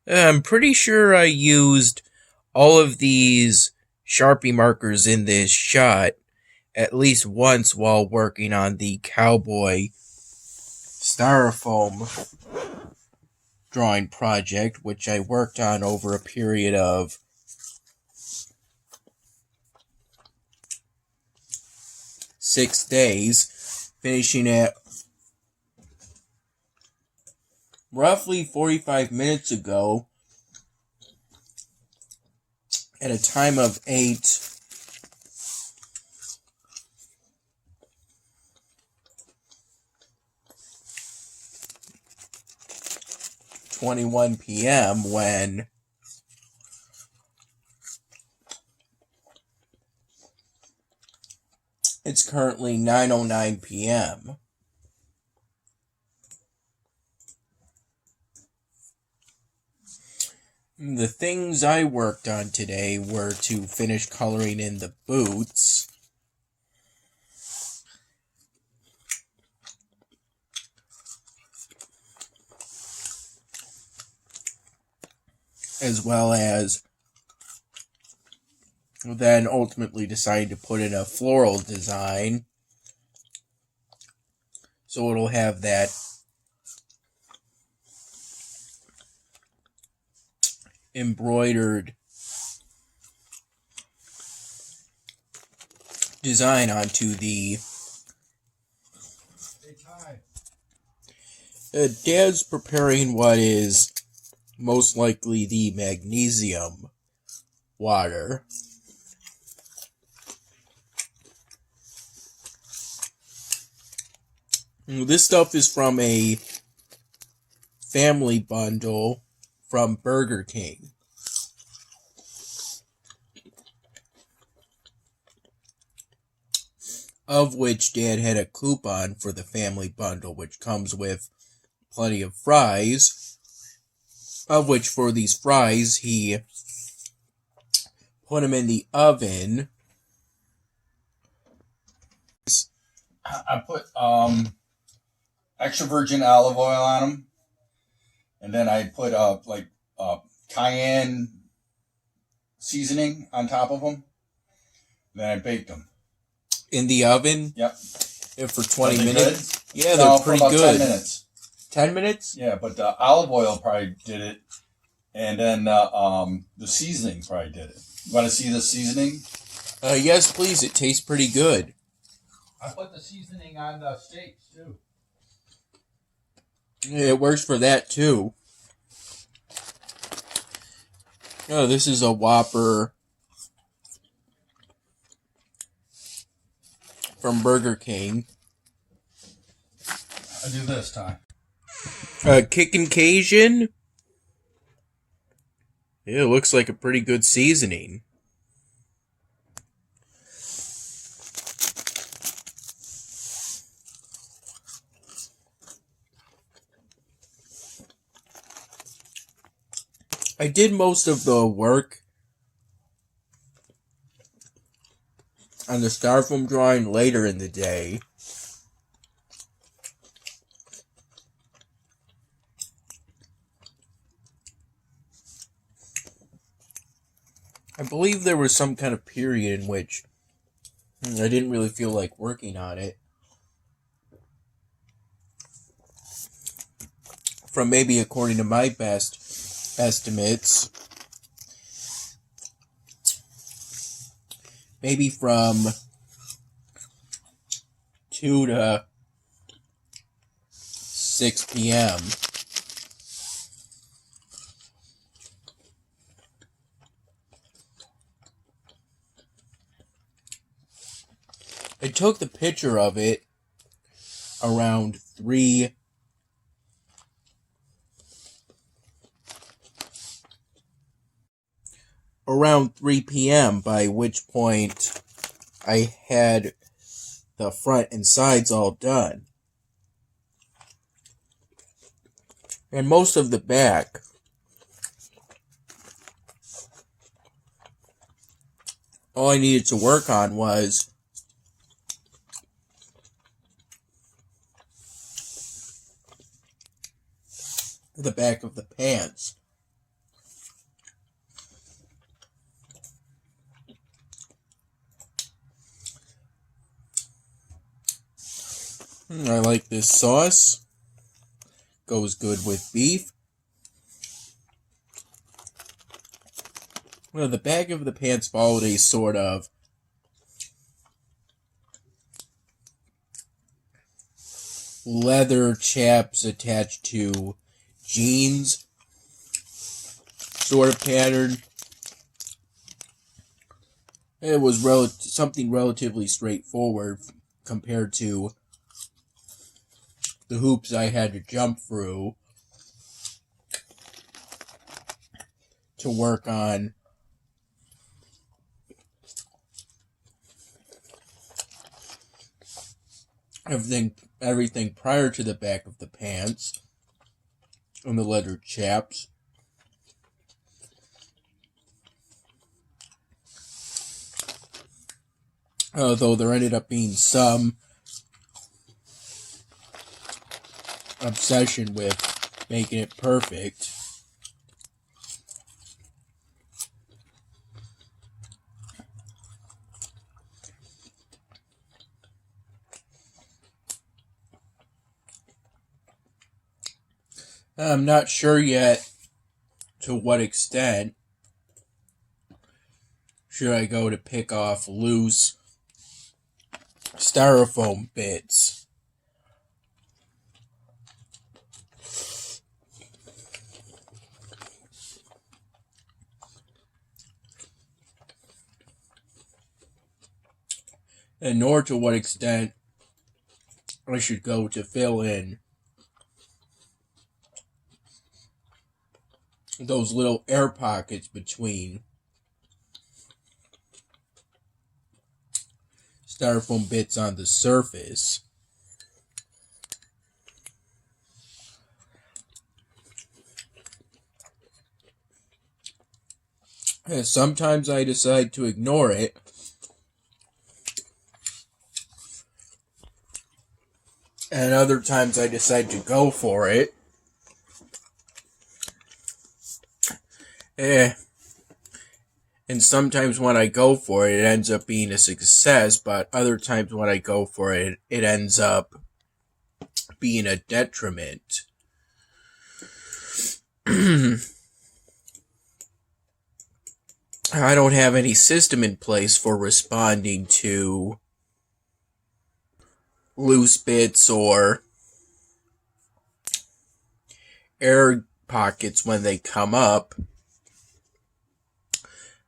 I'm pretty sure I used all of these Sharpie markers in this shot at least once while working on the cowboy styrofoam drawing project, which I worked on over a period of 6 days, finishing it roughly 45 minutes ago at a time of 8:21 p.m. when it's currently 9:09 p.m. The things I worked on today were to finish coloring in the boots, as well as then ultimately decided to put in a floral design, so it'll have that embroidered design onto the Dad's preparing what is most likely the magnesium water. This stuff is from a family bundle from Burger King. Of which Dad had a coupon for the family bundle, which comes with plenty of fries. Of which, for these fries, he put them in the oven. I put extra virgin olive oil on them, and then I put cayenne seasoning on top of them. Then I baked them In the oven? Yep. For 20 Are they minutes? Good? Yeah, No, they're pretty for about good. 10 minutes. 10 minutes? Yeah, but the olive oil probably did it, and then the seasoning probably did it. You want to see the seasoning? Yes, please. It tastes pretty good. I put the seasoning on the steaks, too. It works for that, too. Oh, this is a Whopper from Burger King. I do this time. Kickin' Cajun? Yeah, it looks like a pretty good seasoning. I did most of the work on the styrofoam drawing later in the day. I believe there was some kind of period in which I didn't really feel like working on it. From maybe, according to my best estimates, maybe from 2 to 6 p.m. I took the picture of it around 3 p.m., by which point I had the front and sides all done. And most of the back. All I needed to work on was the back of the pants. I like this sauce. Goes good with beef. Well, the back of the pants followed a sort of leather chaps attached to jeans sort of pattern. It was something relatively straightforward compared to the hoops I had to jump through to work on everything prior to the back of the pants and the leather chaps. Although there ended up being some obsession with making it perfect. I'm not sure yet to what extent should I go to pick off loose styrofoam bits. And nor to what extent I should go to fill in those little air pockets between styrofoam bits on the surface. And sometimes I decide to ignore it, and other times I decide to go for it. And sometimes when I go for it, it ends up being a success, but other times when I go for it, it ends up being a detriment. I don't have any system in place for responding to loose bits or air pockets when they come up.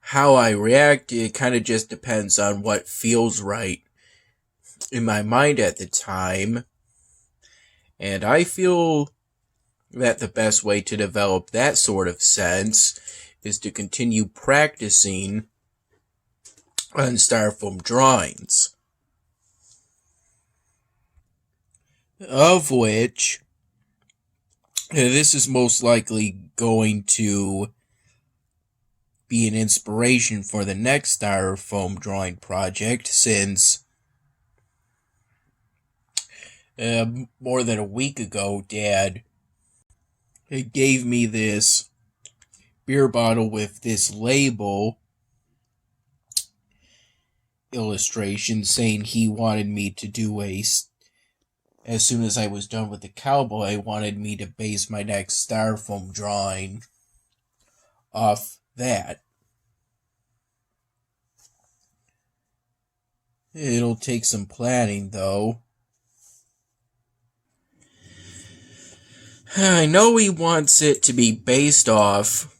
How I react, it kind of just depends on what feels right in my mind at the time. And I feel that the best way to develop that sort of sense is to continue practicing on styrofoam drawings. Of which, this is most likely going to be an inspiration for the next styrofoam drawing project, since more than a week ago, Dad gave me this beer bottle with this label illustration saying he wanted me to do as soon as I was done with the cowboy, wanted me to base my next styrofoam drawing off that. It'll take some planning, though. I know he wants it to be based off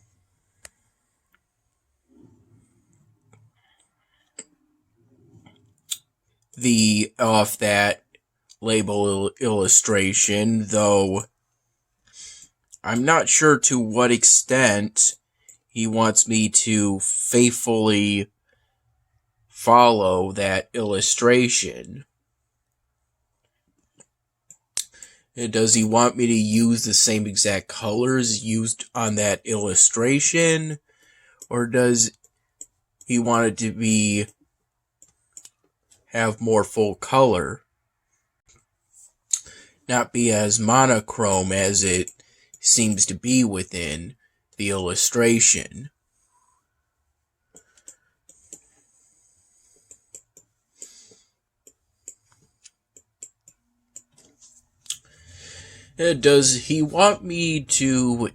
that label illustration, though I'm not sure to what extent he wants me to faithfully follow that illustration. Does he want me to use the same exact colors used on that illustration? Or does he want it to have more full color? Not be as monochrome as it seems to be within the illustration. Does he want me to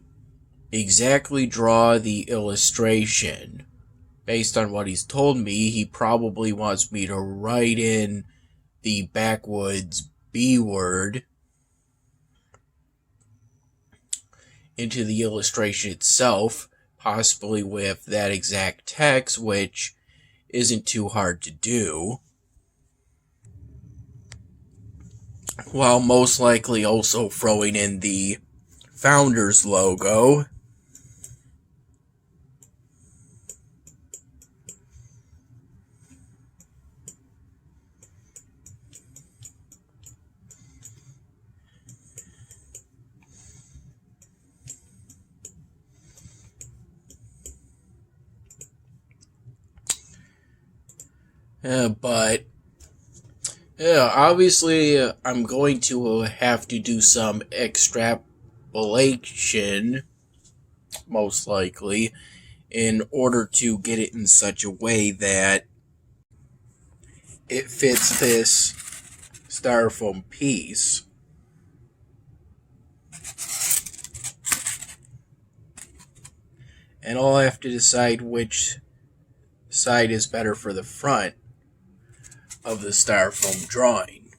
exactly draw the illustration? Based on what he's told me, he probably wants me to write in the backwoods B word into the illustration itself, possibly with that exact text, which isn't too hard to do, while most likely also throwing in the Founders logo. But obviously, I'm going to have to do some extrapolation, most likely, in order to get it in such a way that it fits this styrofoam piece. And I'll have to decide which side is better for the front of the styrofoam drawing.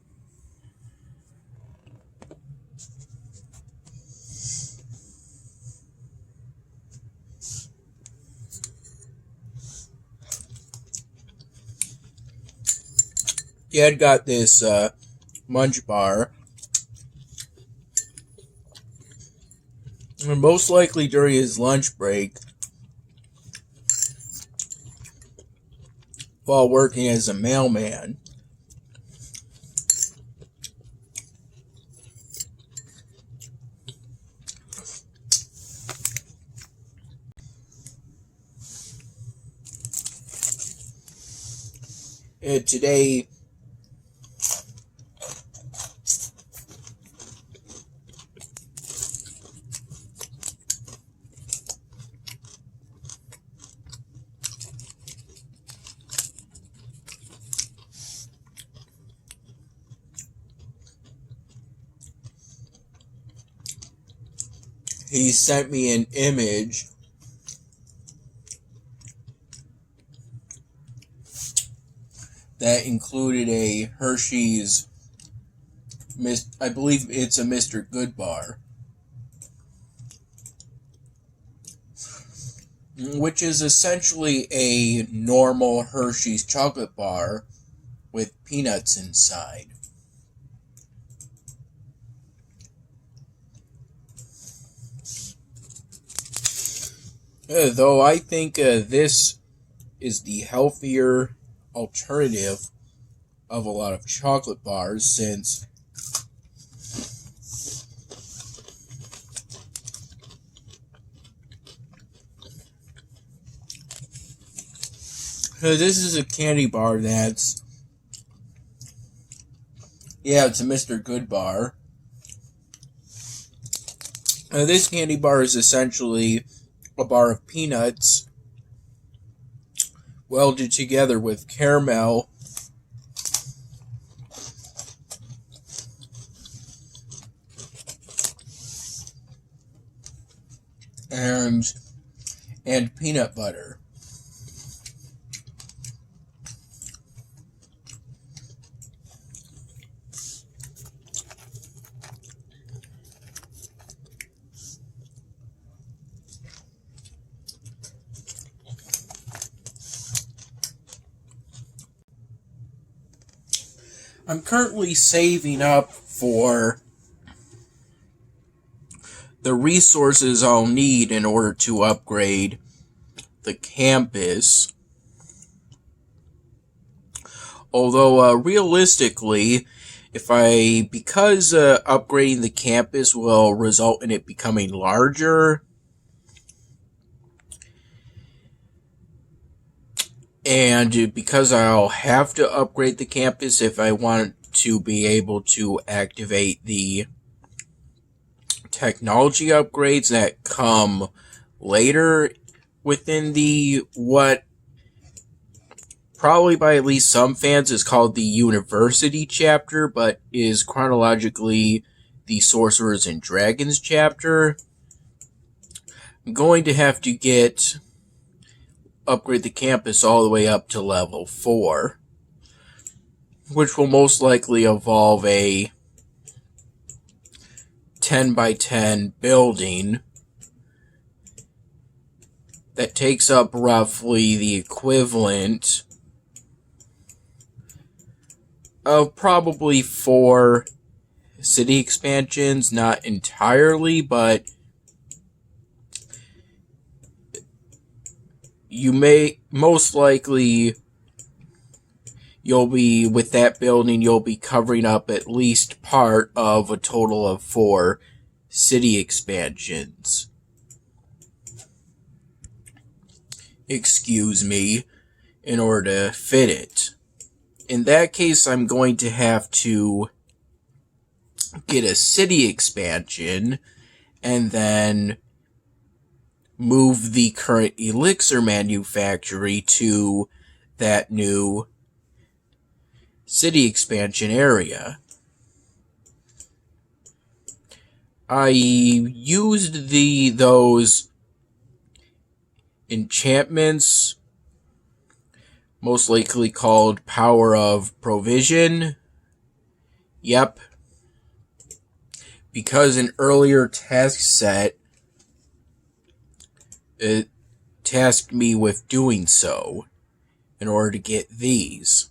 Dad got this munch bar, and most likely during his lunch break, while working as a mailman. Today, he sent me an image that included a Hershey's, I believe it's a Mr. Goodbar, which is essentially a normal Hershey's chocolate bar with peanuts inside. Though I think this is the healthier alternative of a lot of chocolate bars, since this is a candy bar that's, it's a Mr. Goodbar. This candy bar is essentially a bar of peanuts welded together with caramel and peanut butter. I'm currently saving up for the resources I'll need in order to upgrade the campus. Although, realistically, because upgrading the campus will result in it becoming larger, and because I'll have to upgrade the campus if I want to be able to activate the technology upgrades that come later within the, what probably by at least some fans is called the university chapter, but is chronologically the Sorcerers and Dragons chapter, I'm going to have to upgrade the campus all the way up to level 4, which will most likely involve a 10 by 10 building that takes up roughly the equivalent of probably 4 city expansions, not entirely, but you may most likely with that building you'll be covering up at least part of a total of 4 city expansions. Excuse me, in order to fit it. In that case, I'm going to have to get a city expansion and then move the current elixir manufactory to that new city expansion area. I used those enchantments, most likely called Power of Provision. Yep. Because an earlier task set it tasked me with doing so in order to get these.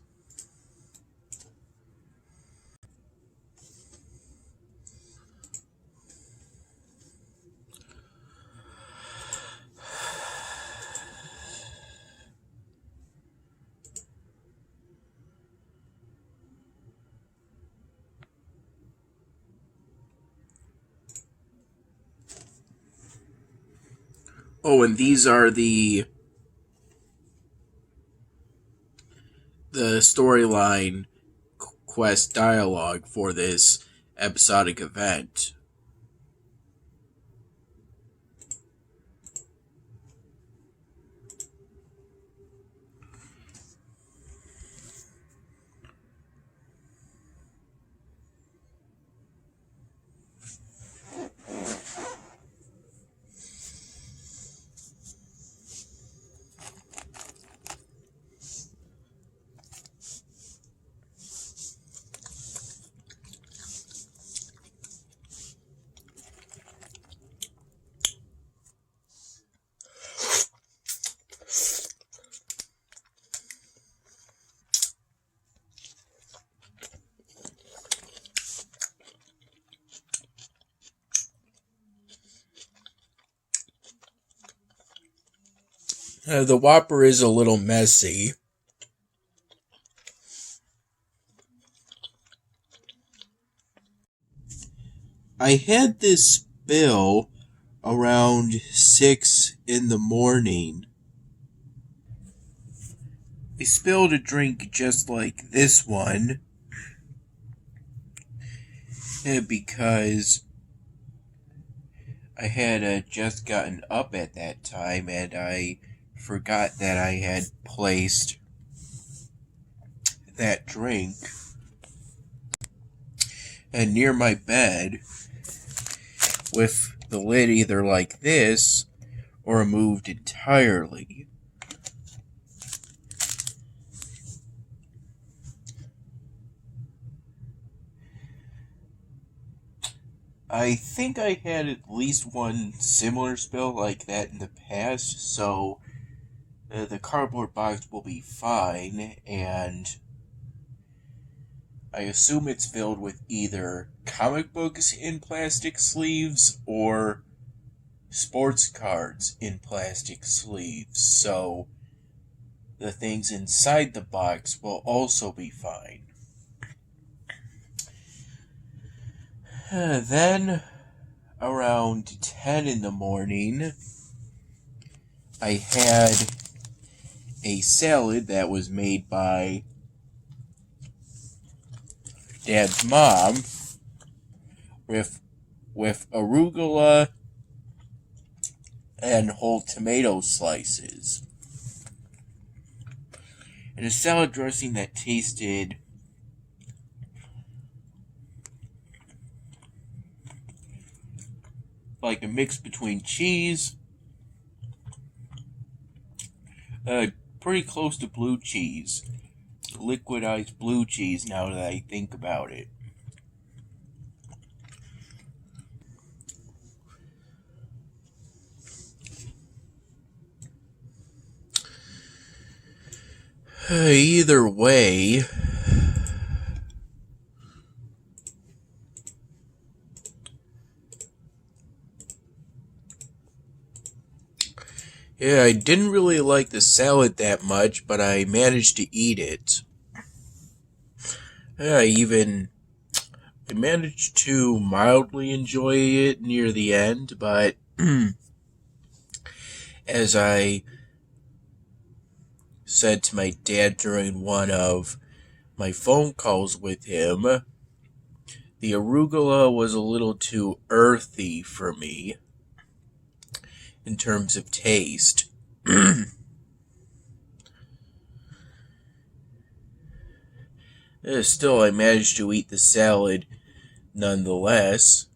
Oh, and these are the storyline quest dialogue for this episodic event. The Whopper is a little messy. I had this spill around 6 in the morning. I spilled a drink just like this one because I had just gotten up at that time and I forgot that I had placed that drink near my bed with the lid either like this or removed entirely. I think I had at least one similar spill like that in the past, so the cardboard box will be fine, and I assume it's filled with either comic books in plastic sleeves or sports cards in plastic sleeves, so the things inside the box will also be fine. Then, around 10 in the morning, I had a salad that was made by Dad's mom with arugula and whole tomato slices. And a salad dressing that tasted like a mix between cheese, pretty close to blue cheese. Liquidized blue cheese, now that I think about it. Either way, yeah, I didn't really like the salad that much, but I managed to eat it. Yeah, I managed to mildly enjoy it near the end, but as I said to my dad during one of my phone calls with him, the arugula was a little too earthy for me in terms of taste. Still, I managed to eat the salad nonetheless.